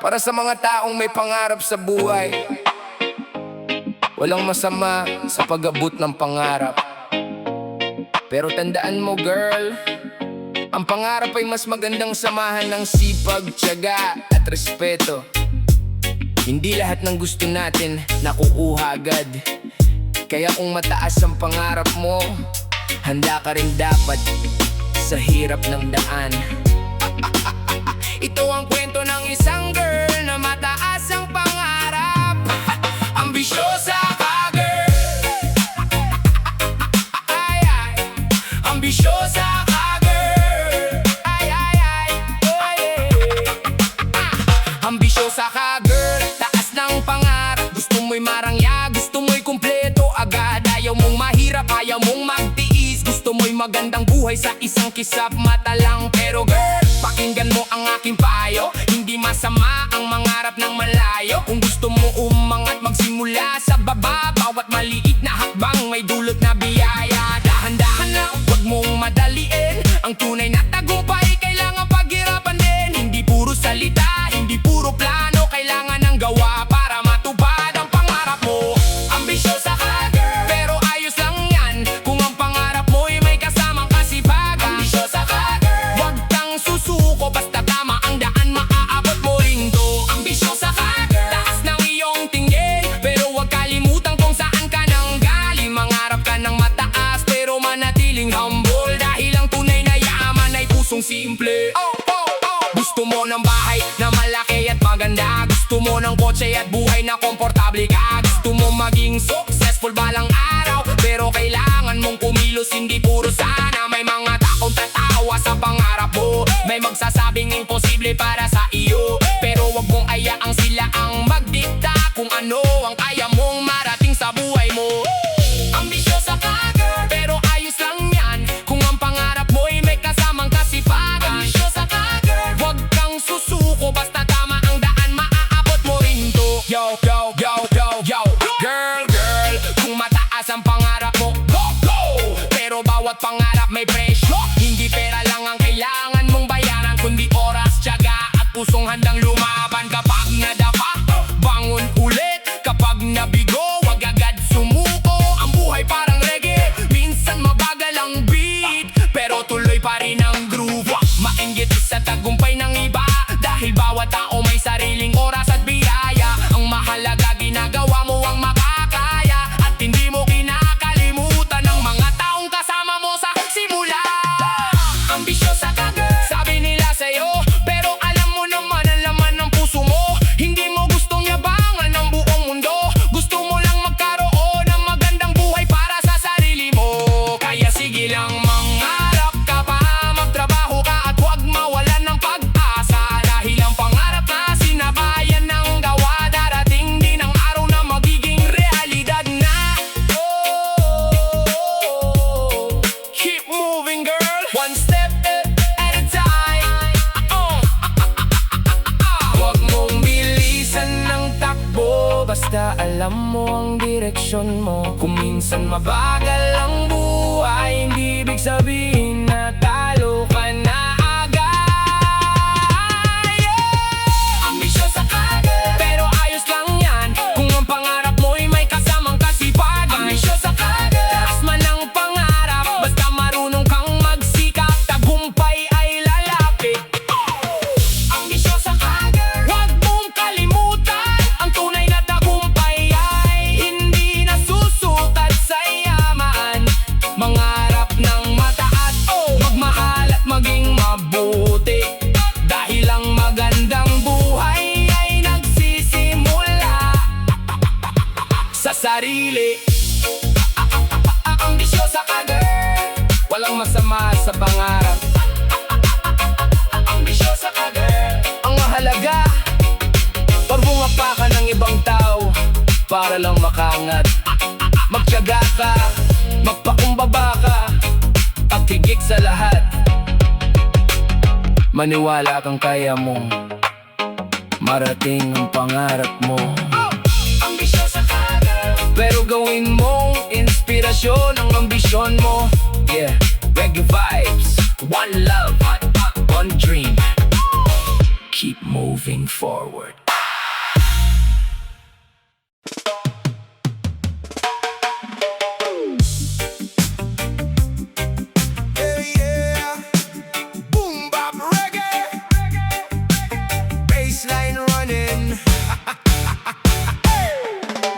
Para sa mga taong may pangarap sa buhay, walang masama sa pag-abot ng pangarap. Pero tandaan mo girl, ang pangarap ay mas magandang samahan ng sipag, tiyaga at respeto. Hindi lahat ng gusto natin nakukuha agad. Kaya kung mataas ang pangarap mo, handa ka rin dapat sa hirap ng daan. Ito ang kwento ng isang girl na mataas ang pangarap. Ambisyosa ka girl, ay ay. Ambisyosa ka girl, ay ay ay, ay. Ambisyosa ka girl, taas ng pangarap. Gusto mo'y marangya, gusto mo'y kumpleto agad. Ayaw mong mahirap, ayaw mong magtiis. Gusto mo'y magandang buhay sa isang kisap mata lang. Pero girl, pakinggan mo ang aking payo. Hindi masama ang mangarap ng malayo. Kung gusto mo umangat, magsimula sa baba. Bawat maliit na hakbang may dulot na biyaya. Dahan-dahan lang, huwag mong madaliin. Ang tunay na tagumpay, kailangan paghirapan din. Hindi puro salita, hindi puro plano. Kailangan ng gawa para matupad ang pangarap mo. Ambisyosa ka girl, pero ayos lang yan kung ang pangarap mo'y may kasamang kasipagan. Ambisyosa ka girl, huwag kang susuko, basta tama ang daan, maaabot mo rin to. Ambisyosa ka girl, taas ng iyong tingin, pero huwag kalimutan kung saan ka nang galing. Mangarap ka ng mataas, pero manatiling humble. Dahil ang tunay na yaman ay pusong simple. Gusto mo ng bahay na malaki at maganda. Gusto mo ng kotse at buhay na komportable ka. Gusto mo maging successful balang araw, pero kailangan mong kumilos, hindi puro sana. May mga taong tatawa sa pangarap mo, may magsasabing imposible para sa iyo. Pero wag mong ayaang sila ang magdikta kung ano ang kaya mong marating sa buhay mo. Ambisyosa ka girl, pero ayos lang yan kung ang pangarap mo'y may kasamang kasipagan. Ambisyosa ka girl, huwag kang susuko, basta tama ang daan, maaabot mo rin to. Yo, yo, yo, yo, yo. Girl, girl, kung mataas ang pangarap mo, go, go! Pero bawat pangarap may presyo. Hindi pera lang ang kailangan mong bayaran, kundi oras, tiyaga at pusong handang lumaban. Kapag nadapa, bangon ulit. Kapag nabigo, wag agad sumuko. Ang buhay parang reggae, minsan mabagal ang beat, pero tuloy pa rin ang groove. Mainggit sa tagumpay ng iba, dahil bawat tao may sariling oras at biyaya. Ang mahalaga, ginagawa mo ang makakaya, at hindi mo kinakalimutan ang mga taong kasama mo sa simula. Ambisyosa ka girl, sabi nila sa'yo, pero alam mo naman ang laman ng puso mo. Hindi mo gustong yabangan ng buong mundo, gusto mo lang magkaroon ng magandang buhay para sa sarili mo. Kaya sige lang, mangarap ka pa, magtrabaho ka at huwag mawalan ng pag-asa. Dahil ang pangarap na sinabayan ng gawa, darating din ang araw na magiging realidad na. Oh, keep moving girl, one step at a time. Huwag mong bilisan ng takbo, basta alam mo ang direksyon mo. Kung minsan mabagal ang buhay, hindi ibig sabihin na talo ka na agad. Yeah! Ambisyosa ka girl, pero ayos lang yan kung ang pangarap mo'y may kasamang kasipagan. Ambisyosa ka girl, taas man ang pangarap, basta marunong kang magsikap, tagumpay ay lalapit. Ambisyosa ka girl, huwag mong kalimutan, ang tunay na tagumpay ay hindi nasusukat sa yaman. Mangarap ng mataas, magmahal at maging mabuti, dahil ang magandang buhay ay nagsisimula sa sarili. Ambisyosa ka girl, walang masama sa pangarap. Ambisyosa ka girl, ang mahalaga, pagbungapa ka ng ibang tao para lang makangat. Magtiyaga ka, magpakumbaba ka, at higit sa lahat, maniwala kang kaya mong marating ang pangarap mo. Ambisyosa ka girl, pero gawin mong inspirasyon ang ambisyon mo. Yeah, reggae vibes, one love, one dream. keep moving forward.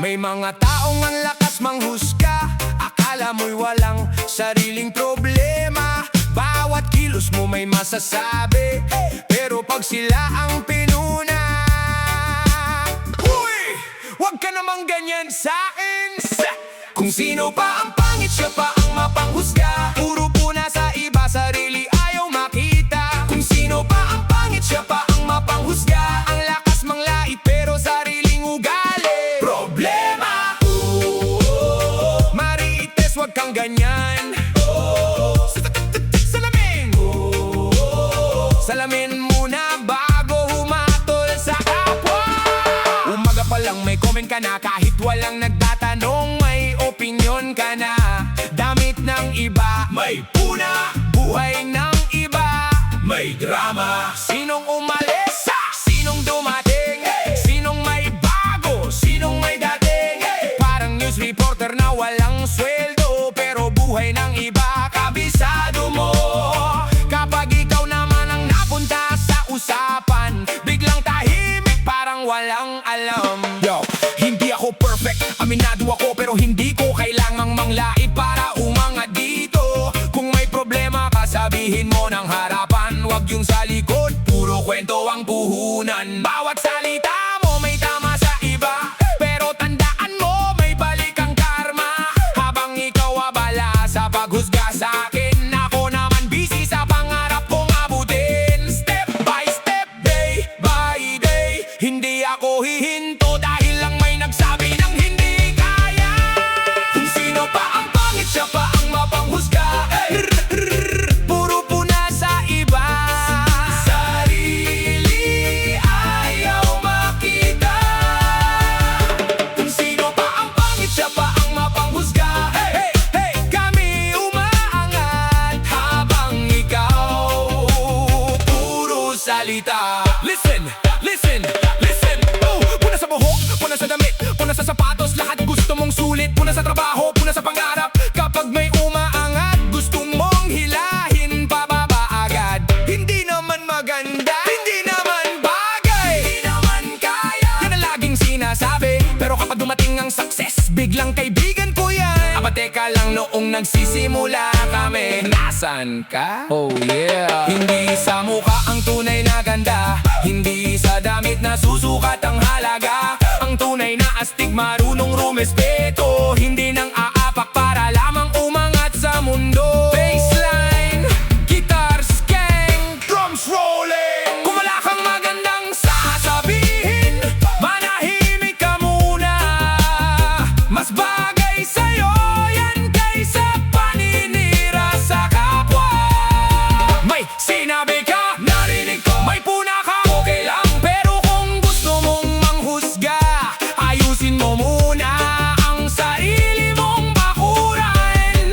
May mga taong ang lakas manghusga, akala mo'y walang sariling problema. Bawat kilos mo may masasabi, pero pag sila ang pinuna, uy! Huwag ka namang ganyan sa'kin. Kung sino pa ang pangit, siya pa ang mapanghusga. Puro puna sa iba, sarili ayaw makita. Kung sino pa ang pangit, siya pa ang mapanghusga. Ang lakas manglait, pero sariling ugali problema. Marites, wag kang ganyan. Salamin muna bago humatol sa kapwa. Umaga pa lang may comment ka na, kahit walang nagtatanong may opinion ka na. Damit ng iba, may puna. Buhay ng iba, may drama. Sinong umalis? Sinong dumating? Sinong may bago? Sinong may dating? Parang news reporter na walang sweldo, pero buhay ng iba kabisado mo. Kapag ikaw naman ang napunta sa usapan, biglang tahimik, parang walang alam. Yo, hindi ako perfect, aminado ako, pero hindi ko kailangang manglait para umangat dito. Kung may problema ka, sabihin mo ng harapan, wag yung sa likod, puro kwento ang puhunan. Bawat salita mo may tama sa iba, pero tandaan mo may balik ang karma. Habang ikaw abala sa paghusga sa akin, ako naman busy sa pangarap kong abutin. Step by step, day by day, hindi ako hihinto dahil lang may nagsabi ng hindi kaya. Kung sino pa ang pangit, siya pa ang mapanghusga. Puro puna sa iba, sarili ayaw makita. Kung sino pa ang pangit, siya pa ang mapanghusga. Hey, hey, kami umaangat habang ikaw puro salita. Listen, listen, listen. Oh, puna sa buhok, puna sa damit, puna sa sapatos, lahat gusto mong sulit. Puna sa trabaho, puna sa pangarap. Kapag may umaangat, gusto mong hilahin pababa agad. Hindi naman maganda, hindi naman bagay, hindi naman kaya. Yan ang laging sinasabi, pero kapag dumating ang success, biglang kaibigan ko yan. Aba teka lang, noong nagsisimula kami, nasan ka? Oh yeah. Hindi sa mukha ang tunay na ganda, hindi sa damit na susukat ang halaga. Ang tunay na astig marunong rumespeto, hindi nang aapak para lamang umangat sa mundo. Baseline, guitar skank, drums rolling. Kung wala kang magandang sasabihin, manahimik ka muna. Mas bagay sa'yo yan kaysa paninira sa kapwa. May sinabi ka, narinig ko, may puna ka, okay lang. Pero kung gusto mong manghusga, ayusin mo muna ang sarili mong bakuran.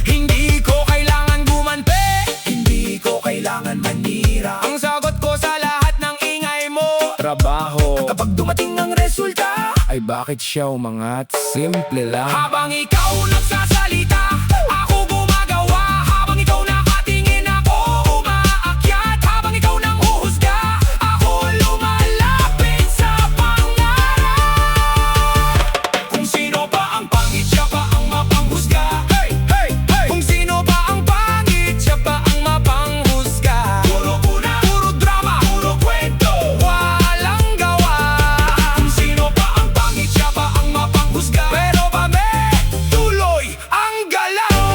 Hindi ko kailangan gumanti, hindi ko kailangan manira. Ang sagot ko sa lahat ng ingay mo, trabaho. Kapag dumating ang resulta, ay bakit siya umangat? Simple lang. Habang ikaw nagsasalita, ako gumagawa. Habang ikaw nakatingin, ako umaakyat. Habang ikaw nang huhusga, ako lumalapit sa pangarap. Kung sino pa ang pangit, siya pa ang mapanghusga. Hey, hey, hey! Kung sino pa ang pangit, siya pa ang mapanghusga. Puro puna, puro drama, puro kwento, walang gawa. Kung sino pa ang pangit, siya pa ang mapanghusga. Pero kami, tuloy ang galaw.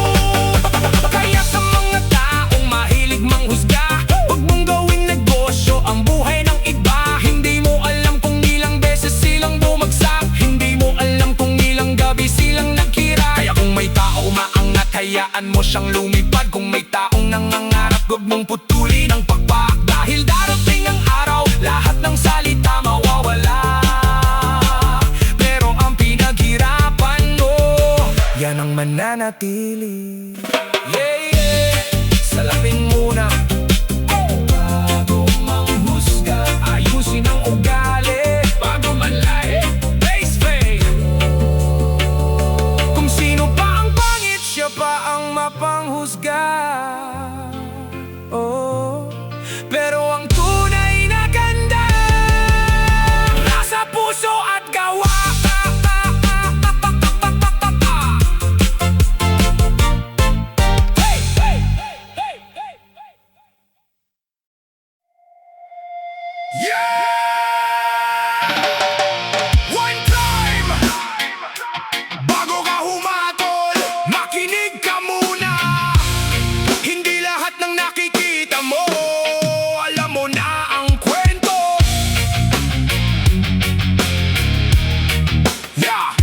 Kaya sa mga taong mahilig manghusga, huwag mong gawing negosyo ang buhay ng iba. Hindi mo alam kung ilang beses silang bumagsak, hindi mo alam kung ilang gabi silang nagkira. Kaya kung may tao umaangat, hayaan mo siyang lumipad. Kung may taong nangangarap, huwag mong putulin ang pakpak. Dahil darating ang araw, lahat ng salita mawawala. Pero ang pinaghirapan mo, yan ang mananatili. Yeah, yeah. Salapin muna bago manghusga. One time, bago ka humatol, makinig ka muna. Hindi lahat ng nakikita mo, alam mo na ang kwento. Yeah.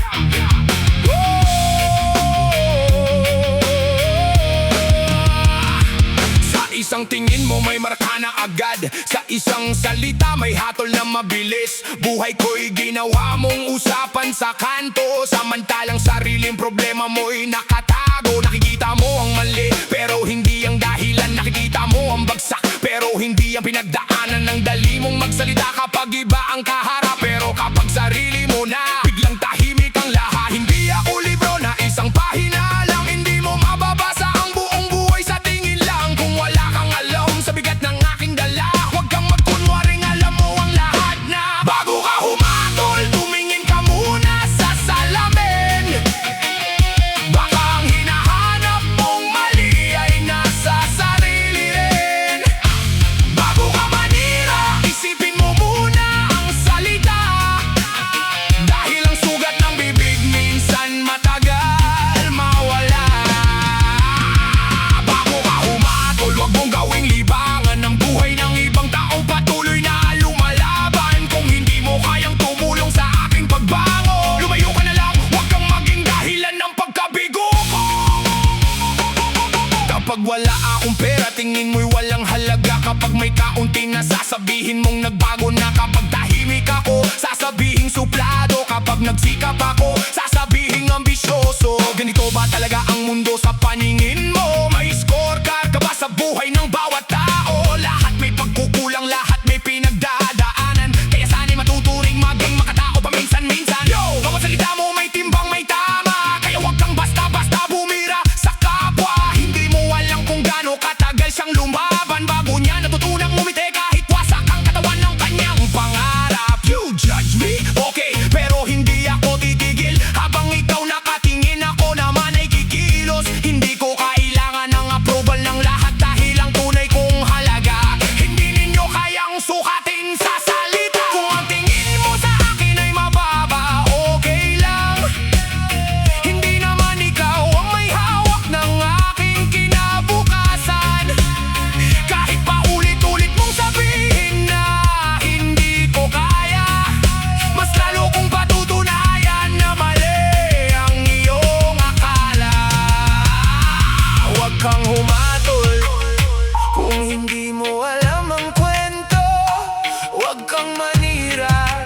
Sa isang tingin mo may marka na agad, sa isang salita may hatol na mabilis. Buhay ko'y ginawa mong usapan sa kanto, samantalang sariling problema mo'y nakatago. Nakikita mo ang mali, pero hindi ang dahilan. Nakikita mo ang bagsak, pero hindi ang pinagdaanan. Ng dali mong magsalita kapag iba ang kaharap, pero kapag sarili mo na, biglang tahimik ang lahat. Hindi ako libro na isang pahina lang, hindi mo mababasa ang buong buhay sa tingin lang. Kung wala kang alam sa bigat ng aking dala, huwag kang magkunwaring alam mo ang lahat na. Bago ka humatol, tumingin ka muna sa salamin. Baka ang hinahanap mong mali ay nasa sarili rin. Bago ka manira, isipin mo muna ang salita, dahil ang sugat ng bibig minsan matagal mawala. Bago ka humatol, huwag mong gawing libangan ng buhay ng ibang taong patuloy na lumalaban. Kung hindi mo kayang tumulong sa aking pagbango, lumayo ka na lang, huwag kang maging dahilan ng pagkabigo ko. Kapag wala akong pera, tingin mo'y walang halaga. Kapag may kaunti na sasabihin mong nagbago na. Kapag tahimik ako, sasabihin suplado. Kapag nagsikap ako, sasabihin ambisyoso. Ganito ba talaga ang mundo sa paningin mo? May scorecard ka ba sa buhay ng bawat tao? Lahat may pagkukulang, lahat may pinagdadaanan. Kaya sana'y matuturing maging makatao paminsan-minsan. Yo! Bawat salita mo may timbang, may tama. Kaya huwag kang basta-basta bumira sa kapwa. Hindi mo alam kung gaano katagal siyang lumaban bago niya natutunang umiti kahit wasak ang katawan ng kanyang pangarap. You judge me? Okay, pero hindi ako titigil. Habang ikaw nakatingin, ako naman ay kikilos. Hindi ko kailangan ng approval ng lahat, dahil ang tunay kong halaga hindi ninyo kayang sukatin sa salita. Kung ang tingin mo sa akin ay mababa, okay lang. Hindi naman ikaw ang may hawak ng aking kinabukasan. Kahit pa ulit-ulit mong sabihin na hindi ko kaya, mas lalo kong patutunayan na mali ang iyong akala. Huwag kang humatol kung hindi mo alam ang kwento. Huwag kang manira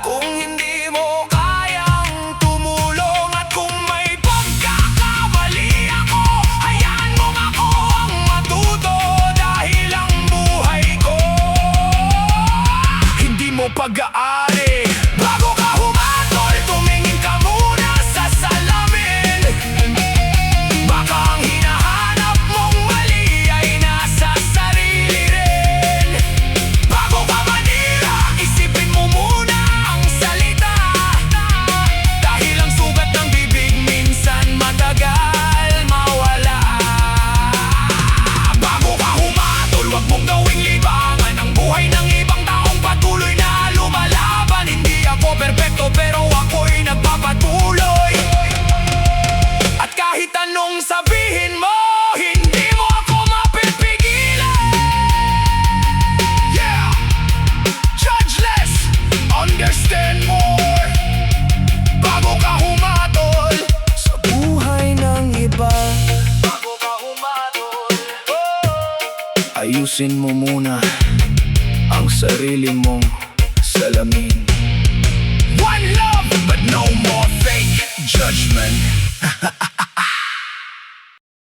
kung hindi mo kayang tumulong. At kung may pagkakamali ako, hayaan mong ako ang matuto, dahil ang buhay ko hindi mo pag-aari. Bago ka humatol, tumingin ka muna sa salamin. Baka ang hinahanap mong mali ay nasa sarili rin. Bago ka manira, isipin mo muna ang salita, dahil ang sugat ng bibig minsan matagal mawala. Bago ka humatol, huwag mong gawing libangan ang buhay ng ibang taong patuloy na lumalaban. Hindi ako perpekto, pero ako'y nagpapatuloy. At kahit anong sabihin mo, hindi mo ako mapipigilan. Yeah! Judge less, understand more. Bago ka humatol sa buhay ng iba, bago ka humatol, ayusin mo muna ang sarili mong salamin. One love, but no more fake judgment.